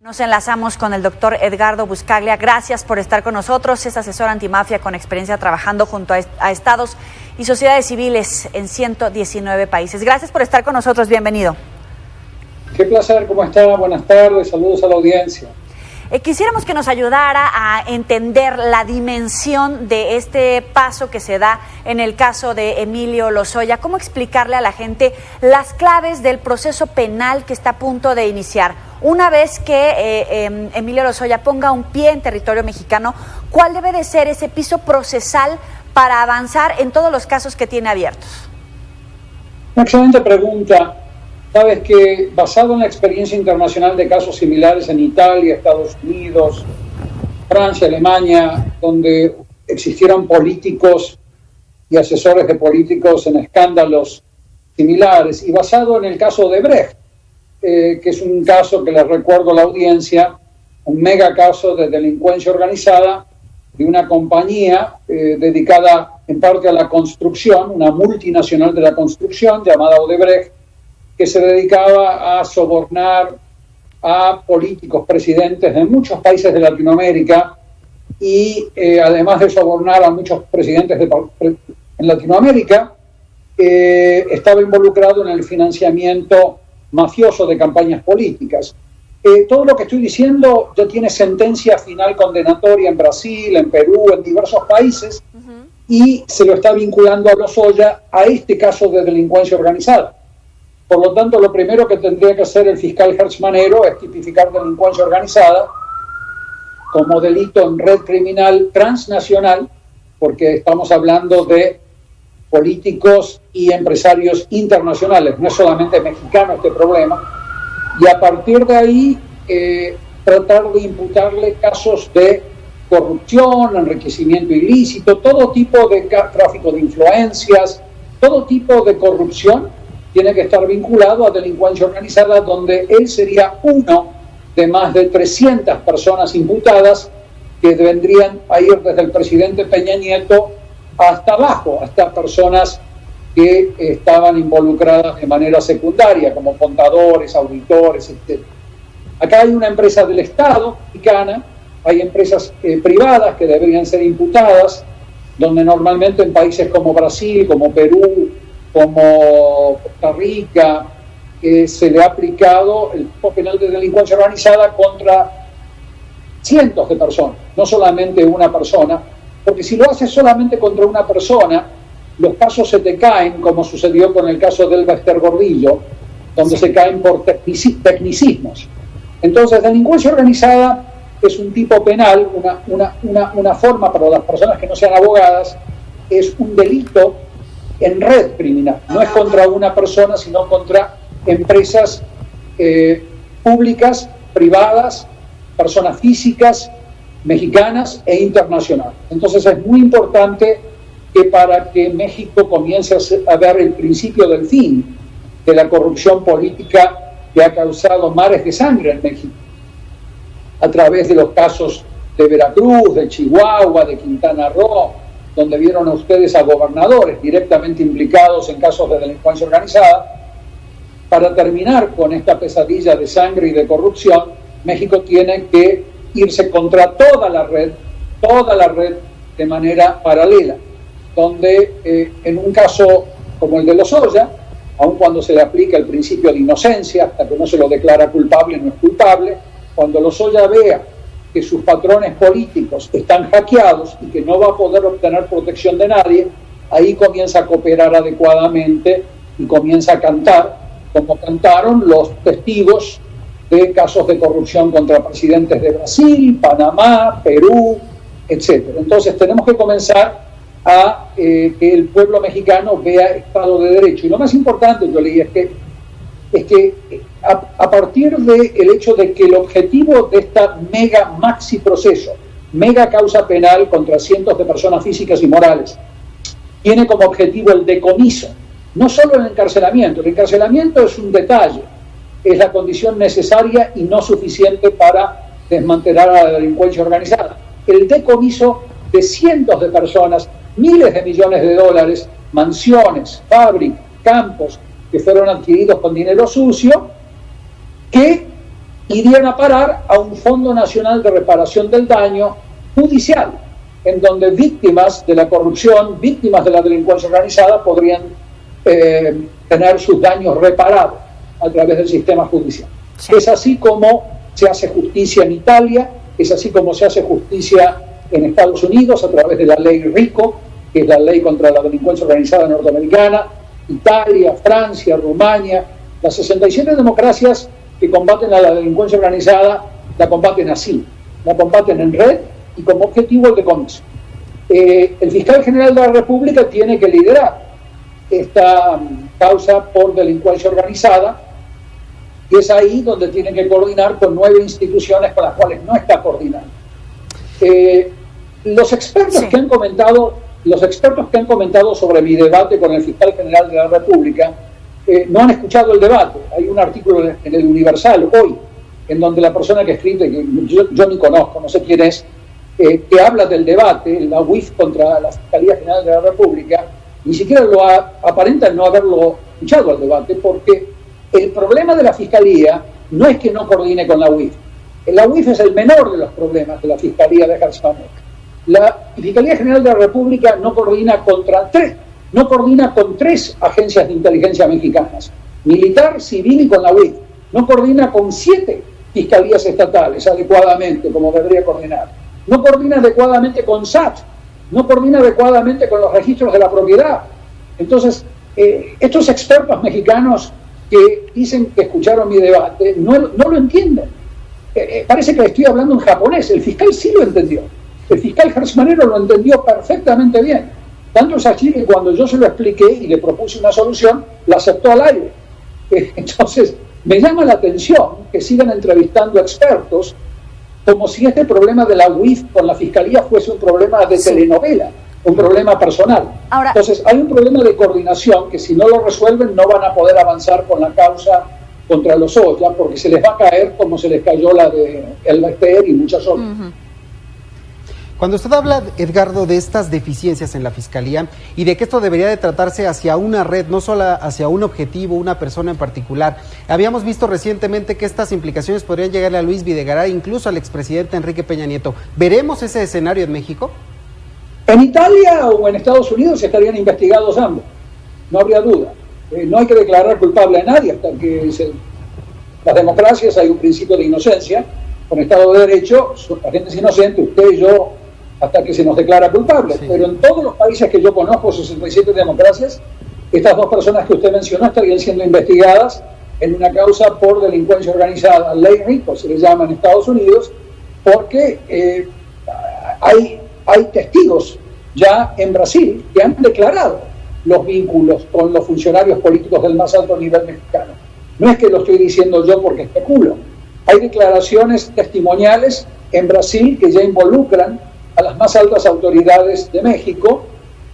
Nos enlazamos con el doctor Edgardo Buscaglia. Gracias por estar con nosotros. Es asesor antimafia con experiencia trabajando junto a estados y sociedades civiles en 119 países. Gracias por estar con nosotros. Bienvenido. Qué placer. ¿Cómo está? Buenas tardes. Saludos a la audiencia. Quisiéramos que nos ayudara a entender la dimensión de este paso que se da en el caso de Emilio Lozoya. ¿Cómo explicarle a la gente las claves del proceso penal que está a punto de iniciar? Una vez que Emilio Lozoya ponga un pie en territorio mexicano, ¿cuál debe de ser ese piso procesal para avanzar en todos los casos que tiene abiertos? Una excelente pregunta. Sabes que basado en la experiencia internacional de casos similares en Italia, Estados Unidos, Francia, Alemania, donde existieron políticos y asesores de políticos en escándalos similares, y basado en el caso de Brecht, que es un caso que les recuerdo a la audiencia, un mega caso de delincuencia organizada de una compañía dedicada en parte a la construcción, una multinacional de la construcción llamada Odebrecht, que se dedicaba a sobornar a políticos, presidentes de muchos países de Latinoamérica y además de sobornar a muchos presidentes en Latinoamérica, estaba involucrado en el financiamiento mafioso de campañas políticas. Todo lo que estoy diciendo ya tiene sentencia final condenatoria en Brasil, en Perú, en diversos países, y se lo está vinculando a Lozoya a este caso de delincuencia organizada. Por lo tanto, lo primero que tendría que hacer el fiscal Hertz Manero es tipificar delincuencia organizada como delito en red criminal transnacional, porque estamos hablando de políticos y empresarios internacionales, no es solamente mexicano este problema, y a partir de ahí tratar de imputarle casos de corrupción, enriquecimiento ilícito, todo tipo de tráfico de influencias, todo tipo de corrupción tiene que estar vinculado a delincuencia organizada, donde él sería uno de más de 300 personas imputadas que vendrían a ir desde el presidente Peña Nieto hasta abajo, hasta personas que estaban involucradas de manera secundaria, como contadores, auditores, etc. Acá hay una empresa del Estado mexicana, hay empresas privadas que deberían ser imputadas, donde normalmente en países como Brasil, como Perú, como Costa Rica, se le ha aplicado el tipo penal de delincuencia organizada contra cientos de personas, no solamente una persona, porque si lo haces solamente contra una persona, los casos se te caen, como sucedió con el caso del Bester Gordillo, donde se caen por tecnicismos. Entonces, delincuencia organizada es un tipo penal, una forma para las personas que no sean abogadas, es un delito en red criminal, no es contra una persona, sino contra empresas públicas, privadas, personas físicas, mexicanas e internacionales. Entonces es muy importante que para que México comience a ver el principio del fin de la corrupción política que ha causado mares de sangre en México, a través de los casos de Veracruz, de Chihuahua, de Quintana Roo, donde vieron a ustedes a gobernadores directamente implicados en casos de delincuencia organizada. Para terminar con esta pesadilla de sangre y de corrupción, México tiene que irse contra toda la red de manera paralela, donde en un caso como el de Lozoya, aun cuando se le aplica el principio de inocencia, hasta que no se lo declara culpable, no es culpable, cuando Lozoya vea que sus patrones políticos están hackeados y que no va a poder obtener protección de nadie, ahí comienza a cooperar adecuadamente y comienza a cantar, como cantaron los testigos de casos de corrupción contra presidentes de Brasil, Panamá, Perú, etc. Entonces tenemos que comenzar a que el pueblo mexicano vea Estado de Derecho. Y lo más importante, yo leí, es que a partir del hecho de que el objetivo de esta mega maxi proceso, mega causa penal contra cientos de personas físicas y morales, tiene como objetivo el decomiso, no solo el encarcelamiento es un detalle, es la condición necesaria y no suficiente para desmantelar a la delincuencia organizada. El decomiso de cientos de personas, miles de millones de dólares, mansiones, fábricas, campos que fueron adquiridos con dinero sucio, que irían a parar a un Fondo Nacional de Reparación del Daño judicial, en donde víctimas de la corrupción, víctimas de la delincuencia organizada podrían tener sus daños reparados a través del sistema judicial. Sí. Es así como se hace justicia en Italia, es así como se hace justicia en Estados Unidos a través de la ley RICO, que es la ley contra la delincuencia organizada norteamericana. Italia, Francia, Rumania, las 67 democracias que combaten a la delincuencia organizada la combaten así, la combaten en red y como objetivo el decomiso. El fiscal general de la República tiene que liderar esta causa por delincuencia organizada y es ahí donde tiene que coordinar con 9 instituciones con las cuales no está coordinando. Los expertos que han comentado sobre mi debate con el fiscal general de la República no han escuchado el debate. Hay un artículo en el Universal hoy en donde la persona que escribe, que yo ni conozco, no sé quién es, que habla del debate, la UIF contra la Fiscalía General de la República, ni siquiera aparenta no haberlo escuchado al debate, porque el problema de la Fiscalía no es que no coordine con la UIF. La UIF es el menor de los problemas de la Fiscalía de Hertz Mann. La Fiscalía General de la República no coordina con 3 agencias de inteligencia mexicanas, militar, civil y con la UIF. No coordina con 7 fiscalías estatales adecuadamente, como debería coordinar. No coordina adecuadamente con SAT, no coordina adecuadamente con los registros de la propiedad. Entonces, estos expertos mexicanos que dicen que escucharon mi debate no lo entienden. Parece que estoy hablando en japonés. El fiscal sí lo entendió. El fiscal Hertz Mann lo entendió perfectamente bien. Tanto es así que cuando yo se lo expliqué y le propuse una solución, la aceptó al aire. Entonces, me llama la atención que sigan entrevistando expertos como si este problema de la UIF con la Fiscalía fuese un problema de telenovela, un problema personal. Ahora, entonces, hay un problema de coordinación que si no lo resuelven no van a poder avanzar con la causa contra Lozoya, porque se les va a caer como se les cayó la de El Bester y muchas otras. Cuando usted habla, Edgardo, de estas deficiencias en la Fiscalía y de que esto debería de tratarse hacia una red, no solo hacia un objetivo, una persona en particular, habíamos visto recientemente que estas implicaciones podrían llegarle a Luis Videgaray, incluso al expresidente Enrique Peña Nieto. ¿Veremos ese escenario en México? En Italia o en Estados Unidos estarían investigados ambos, no habría duda. No hay que declarar culpable a nadie hasta que las democracias hay un principio de inocencia. Con Estado de Derecho, la gente es inocente, usted y yo, hasta que se nos declara culpable. Sí. Pero en todos los países que yo conozco, 67 democracias, estas 2 personas que usted mencionó estarían siendo investigadas en una causa por delincuencia organizada, ley RICO se le llama en Estados Unidos, porque hay testigos ya en Brasil que han declarado los vínculos con los funcionarios políticos del más alto nivel mexicano. No es que lo estoy diciendo yo porque especulo. Hay declaraciones testimoniales en Brasil que ya involucran a las más altas autoridades de México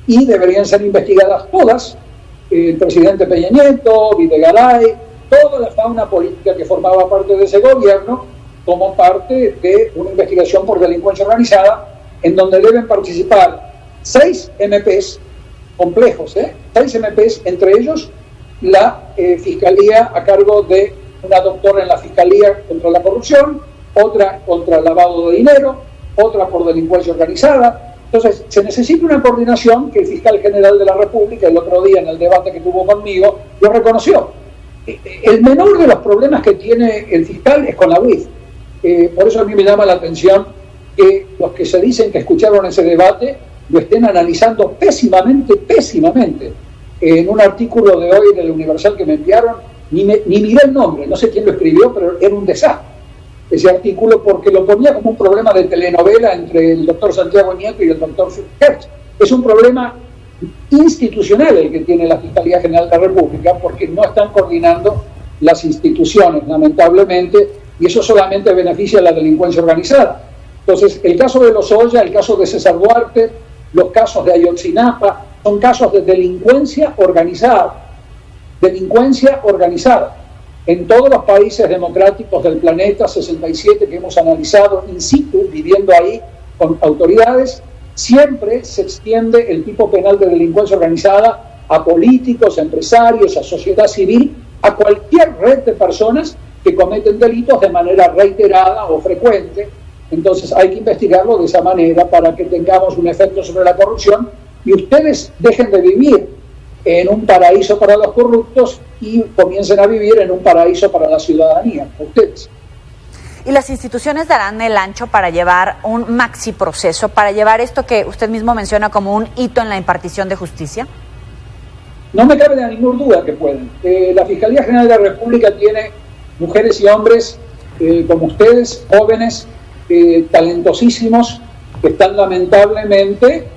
y deberían ser investigadas todas, el presidente Peña Nieto, Videgaray, toda la fauna política que formaba parte de ese gobierno, como parte de una investigación por delincuencia organizada, en donde deben participar 6 MPs complejos, 6 MPs, entre ellos la Fiscalía a cargo de una doctora en la Fiscalía contra la corrupción, otra contra el lavado de dinero, otra por delincuencia organizada. Entonces, se necesita una coordinación que el fiscal general de la República, el otro día en el debate que tuvo conmigo, lo reconoció. El menor de los problemas que tiene el fiscal es con la UIF. Por eso a mí me llama la atención que los que se dicen que escucharon ese debate lo estén analizando pésimamente. En un artículo de hoy del Universal que me enviaron, ni miré el nombre, no sé quién lo escribió, pero era un desastre ese artículo, porque lo ponía como un problema de telenovela entre el doctor Santiago Nieto y el doctor Hertz. Es un problema institucional el que tiene la Fiscalía General de la República, porque no están coordinando las instituciones, lamentablemente, y eso solamente beneficia a la delincuencia organizada. Entonces, el caso de Lozoya, el caso de César Duarte, los casos de Ayotzinapa, son casos de delincuencia organizada. Delincuencia organizada. En todos los países democráticos del planeta, 67 que hemos analizado in situ, viviendo ahí con autoridades, siempre se extiende el tipo penal de delincuencia organizada a políticos, a empresarios, a sociedad civil, a cualquier red de personas que cometen delitos de manera reiterada o frecuente. Entonces hay que investigarlo de esa manera para que tengamos un efecto sobre la corrupción y ustedes dejen de vivir en un paraíso para los corruptos y comiencen a vivir en un paraíso para la ciudadanía, ustedes. ¿Y las instituciones darán el ancho para llevar un maxi proceso, para llevar esto que usted mismo menciona como un hito en la impartición de justicia? No me cabe de ninguna duda que pueden. La Fiscalía General de la República tiene mujeres y hombres como ustedes, jóvenes, talentosísimos, que están lamentablemente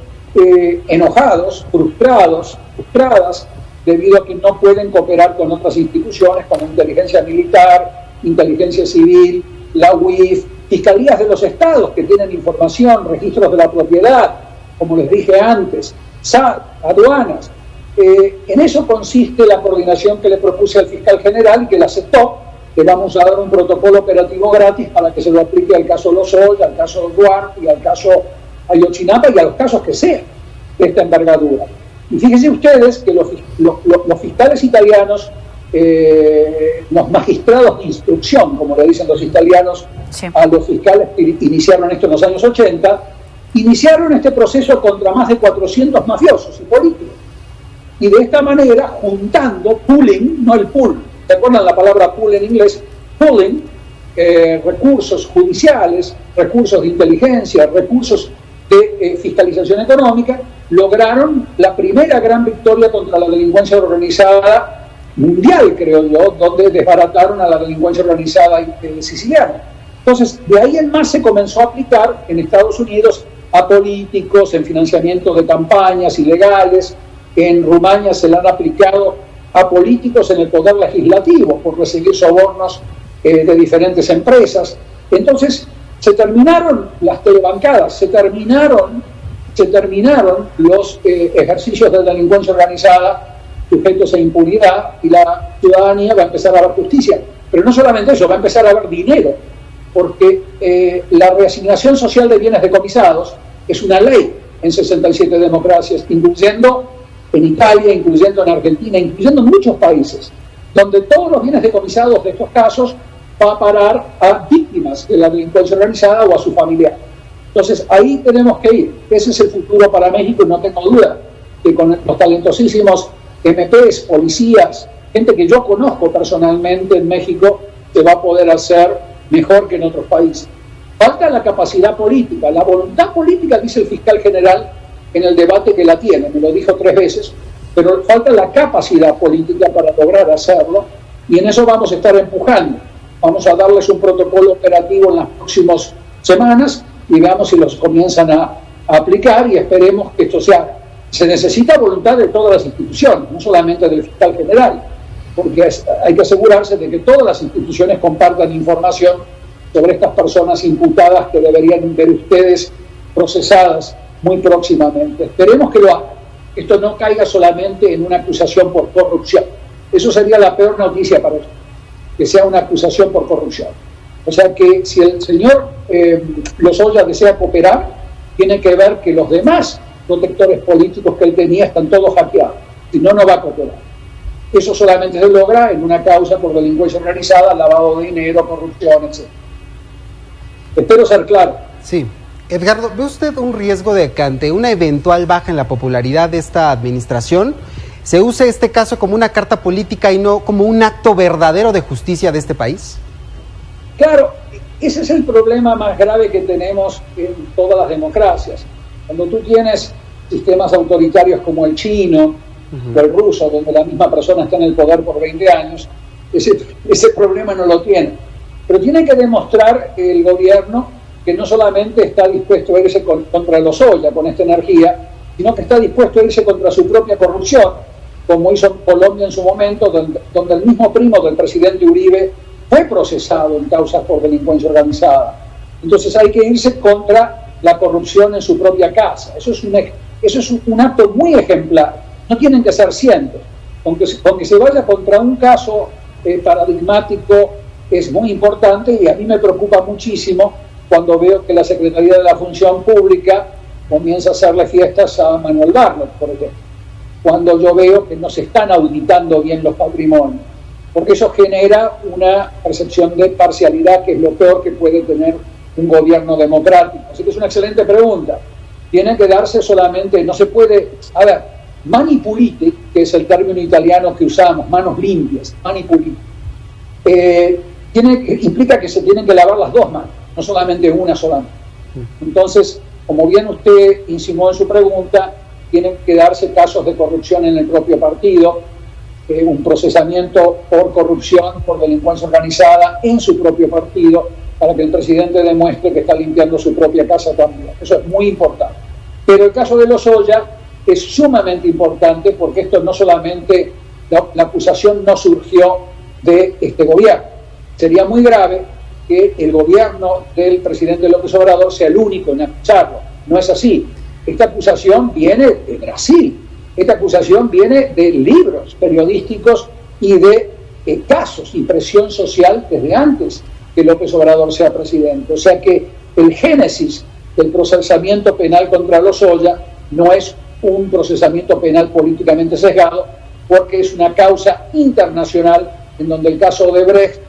enojados, frustradas, debido a que no pueden cooperar con otras instituciones como inteligencia militar, inteligencia civil, la UIF, fiscalías de los estados que tienen información, registros de la propiedad, como les dije antes, SAT, aduanas. En eso consiste la coordinación que le propuse al fiscal general y que la aceptó, que vamos a dar un protocolo operativo gratis para que se lo aplique al caso Lozoya, al caso Duarte y al caso Ayotzinapa y a los casos que sean de esta envergadura. Y fíjense ustedes que los fiscales italianos, los magistrados de instrucción, como le dicen los italianos sí, a los fiscales que iniciaron esto en los años 80, iniciaron este proceso contra más de 400 mafiosos y políticos. Y de esta manera, juntando, pooling, no el pool, ¿se acuerdan la palabra pool en inglés? Pooling, recursos judiciales, recursos de inteligencia, recursos de fiscalización económica, lograron la primera gran victoria contra la delincuencia organizada mundial, creo yo, donde desbarataron a la delincuencia organizada siciliana. Entonces, de ahí en más se comenzó a aplicar en Estados Unidos a políticos, en financiamiento de campañas ilegales. En Rumania se le han aplicado a políticos en el poder legislativo por recibir sobornos de diferentes empresas. Entonces, se terminaron las telebancadas, se terminaron los ejercicios de delincuencia organizada sujetos a impunidad y la ciudadanía va a empezar a ver justicia. Pero no solamente eso, va a empezar a haber dinero, porque la reasignación social de bienes decomisados es una ley en 67 democracias, incluyendo en Italia, incluyendo en Argentina, incluyendo en muchos países, donde todos los bienes decomisados de estos casos va a parar a víctimas de la delincuencia organizada o a su familiar. Entonces ahí tenemos que ir. Ese es el futuro para México y no tengo duda que con los talentosísimos MPs, policías, gente que yo conozco personalmente en México, se va a poder hacer mejor que en otros países. Falta la capacidad política, la voluntad política, dice el fiscal general en el debate que la tiene, me lo dijo 3 veces, pero falta la capacidad política para lograr hacerlo y en eso vamos a estar empujando. Vamos a darles un protocolo operativo en las próximas semanas y veamos si los comienzan a aplicar y esperemos que esto se haga. Se necesita voluntad de todas las instituciones, no solamente del fiscal general, porque hay que asegurarse de que todas las instituciones compartan información sobre estas personas imputadas que deberían ver ustedes procesadas muy próximamente. Esperemos que lo hagan. Esto no caiga solamente en una acusación por corrupción. Eso sería la peor noticia para usted, que sea una acusación por corrupción. O sea que si el señor Lozoya desea cooperar, tiene que ver que los demás protectores políticos que él tenía están todos hackeados. Si no, no va a cooperar. Eso solamente se logra en una causa por delincuencia organizada, lavado de dinero, corrupción, etc. Espero ser claro. Sí. Edgardo, ¿ve usted un riesgo de que ante una eventual baja en la popularidad de esta administración se use este caso como una carta política y no como un acto verdadero de justicia de este país? Claro, ese es el problema más grave que tenemos en todas las democracias. Cuando tú tienes sistemas autoritarios como el chino o el ruso, donde la misma persona está en el poder por 20 años, ese problema no lo tiene. Pero tiene que demostrar el gobierno que no solamente está dispuesto a irse contra Lozoya con esta energía, sino que está dispuesto a irse contra su propia corrupción, como hizo Colombia en su momento, donde el mismo primo del presidente Uribe fue procesado en causas por delincuencia organizada. Entonces hay que irse contra la corrupción en su propia casa. Eso es un acto muy ejemplar. No tienen que ser cientos. Aunque se vaya contra un caso paradigmático es muy importante y a mí me preocupa muchísimo cuando veo que la Secretaría de la Función Pública comienza a hacerle fiestas a Manuel Bartlett, por ejemplo. Cuando yo veo que no se están auditando bien los patrimonios. porque eso genera una percepción de parcialidad, que es lo peor que puede tener un gobierno democrático. Así que es una excelente pregunta. Tiene que darse solamente, no se puede, a ver, mani pulite, que es el término italiano que usamos, manos limpias, mani pulite, implica que se tienen que lavar las dos manos, no solamente una solamente. Entonces, como bien usted insinuó en su pregunta, tienen que darse casos de corrupción en el propio partido, un procesamiento por corrupción, por delincuencia organizada en su propio partido, para que el presidente demuestre que está limpiando su propia casa también. Eso es muy importante. Pero el caso de Lozoya es sumamente importante, porque esto no solamente, la acusación no surgió de este gobierno. Sería muy grave que el gobierno del presidente López Obrador sea el único en acusarlo. No es así. Esta acusación viene de Brasil. Esta acusación viene de libros periodísticos y de casos y presión social desde antes que López Obrador sea presidente. O sea que el génesis del procesamiento penal contra Lozoya no es un procesamiento penal políticamente sesgado, porque es una causa internacional en donde el caso de Brecht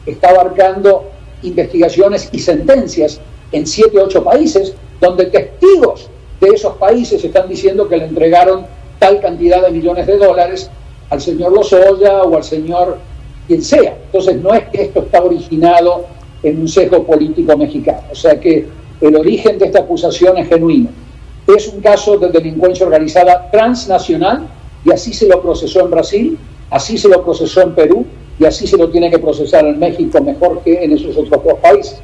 está abarcando investigaciones y sentencias en 7 u 8 países, donde testigos de esos países están diciendo que le entregaron tal cantidad de millones de dólares al señor Lozoya o al señor quien sea. Entonces no es que esto está originado en un sesgo político mexicano. O sea que el origen de esta acusación es genuino. Es un caso de delincuencia organizada transnacional, y así se lo procesó en Brasil, así se lo procesó en Perú, y así se lo tiene que procesar en México, mejor que en esos otros 2 países.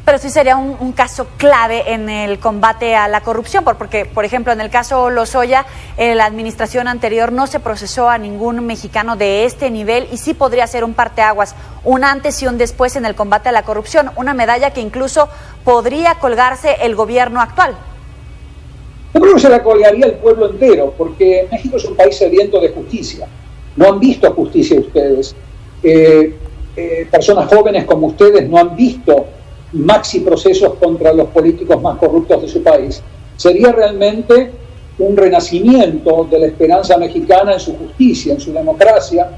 Pero sí sería un caso clave en el combate a la corrupción, porque, por ejemplo, en el caso Lozoya, en la administración anterior no se procesó a ningún mexicano de este nivel, y sí podría ser un parteaguas, un antes y un después en el combate a la corrupción, una medalla que incluso podría colgarse el gobierno actual. Yo creo que se la colgaría el pueblo entero, porque México es un país sediento de justicia. No han visto justicia ustedes. Personas jóvenes como ustedes no han visto maxi procesos contra los políticos más corruptos de su país. Sería realmente un renacimiento de la esperanza mexicana en su justicia, en su democracia,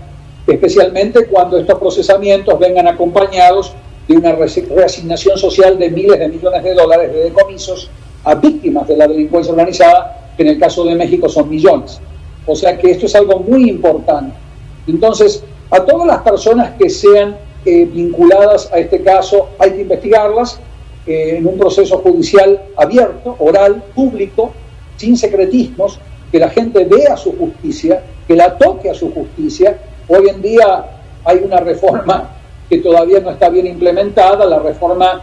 especialmente cuando estos procesamientos vengan acompañados de una reasignación social de miles de millones de dólares de decomisos a víctimas de la delincuencia organizada, que en el caso de México son millones. O sea que esto es algo muy importante. Entonces, a todas las personas que sean vinculadas a este caso, hay que investigarlas en un proceso judicial abierto, oral, público, sin secretismos, que la gente vea su justicia, que la toque a su justicia. Hoy en día hay una reforma que todavía no está bien implementada, la reforma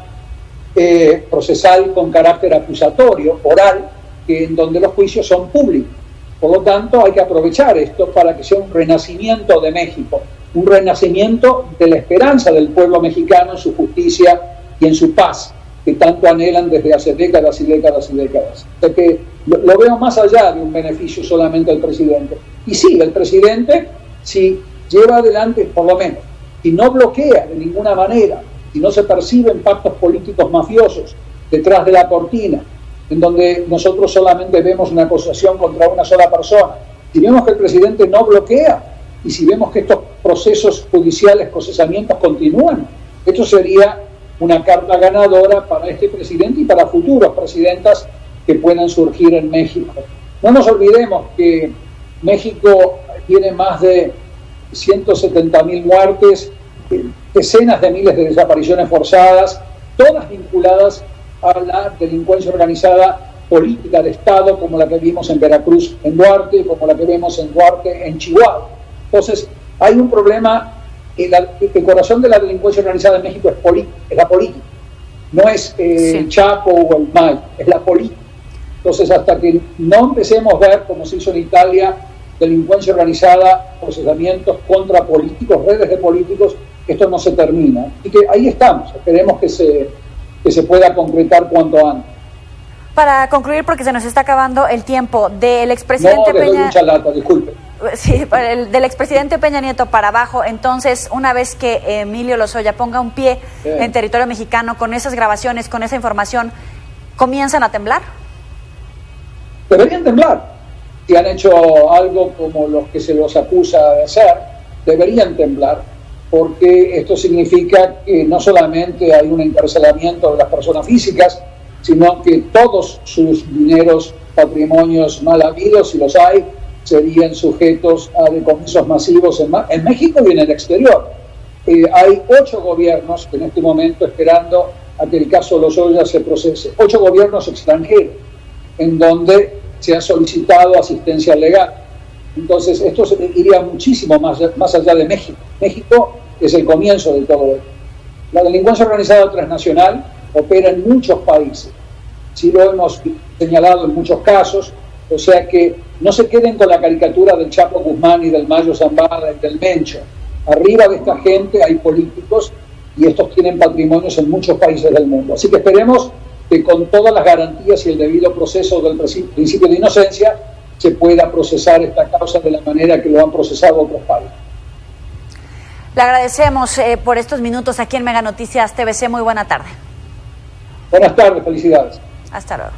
procesal con carácter acusatorio, oral, en donde los juicios son públicos. Por lo tanto, hay que aprovechar esto para que sea un renacimiento de México, un renacimiento de la esperanza del pueblo mexicano en su justicia y en su paz, que tanto anhelan desde hace décadas y décadas y décadas. O sea que lo veo más allá de un beneficio solamente al presidente. Y sí, el presidente, si lleva adelante, por lo menos, si no bloquea de ninguna manera, si no se perciben pactos políticos mafiosos detrás de la cortina, en donde nosotros solamente vemos una acusación contra una sola persona, si vemos que el presidente no bloquea y si vemos que estos procesos judiciales, procesamientos continúan, esto sería una carta ganadora para este presidente y para futuros presidentas que puedan surgir en México. No nos olvidemos que México tiene más de 170.000 muertes, decenas de miles de desapariciones forzadas, todas vinculadas a la delincuencia organizada política de Estado, como la que vimos en Veracruz, en Duarte, como la que vemos en Duarte, en Chihuahua. Entonces, hay un problema, el corazón de la delincuencia organizada en México es la política, no es el Chapo o el MAI, es la política. Entonces, hasta que no empecemos a ver, como se hizo en Italia, delincuencia organizada, procesamientos contra políticos, redes de políticos, esto no se termina. Y que ahí estamos, esperemos que se pueda concretar cuanto antes. Para concluir, porque se nos está acabando el tiempo, del expresidente Peña... No, le doy mucha lata, disculpe. Sí, del expresidente Peña Nieto para abajo, entonces, una vez que Emilio Lozoya ponga un pie en territorio mexicano, con esas grabaciones, con esa información, ¿comienzan a temblar? Deberían temblar. Si han hecho algo como los que se los acusa de hacer, deberían temblar, porque esto significa que no solamente hay un encarcelamiento de las personas físicas, sino que todos sus dineros, patrimonios mal habidos, si los hay, serían sujetos a decomisos masivos en México y en el exterior. Hay 8 gobiernos en este momento esperando a que el caso Lozoya se procese, 8 gobiernos extranjeros, en donde se ha solicitado asistencia legal. Entonces, esto iría muchísimo más allá de México. México es el comienzo de todo esto. La delincuencia organizada transnacional opera en muchos países. Sí lo hemos señalado en muchos casos, o sea que no se queden con la caricatura del Chapo Guzmán y del Mayo Zambada y del Mencho. Arriba de esta gente hay políticos y estos tienen patrimonios en muchos países del mundo. Así que esperemos que con todas las garantías y el debido proceso del principio de inocencia se pueda procesar esta causa de la manera que lo han procesado otros países. Le agradecemos por estos minutos aquí en Mega Noticias TVC. Muy buena tarde. Buenas tardes, felicidades. Hasta luego.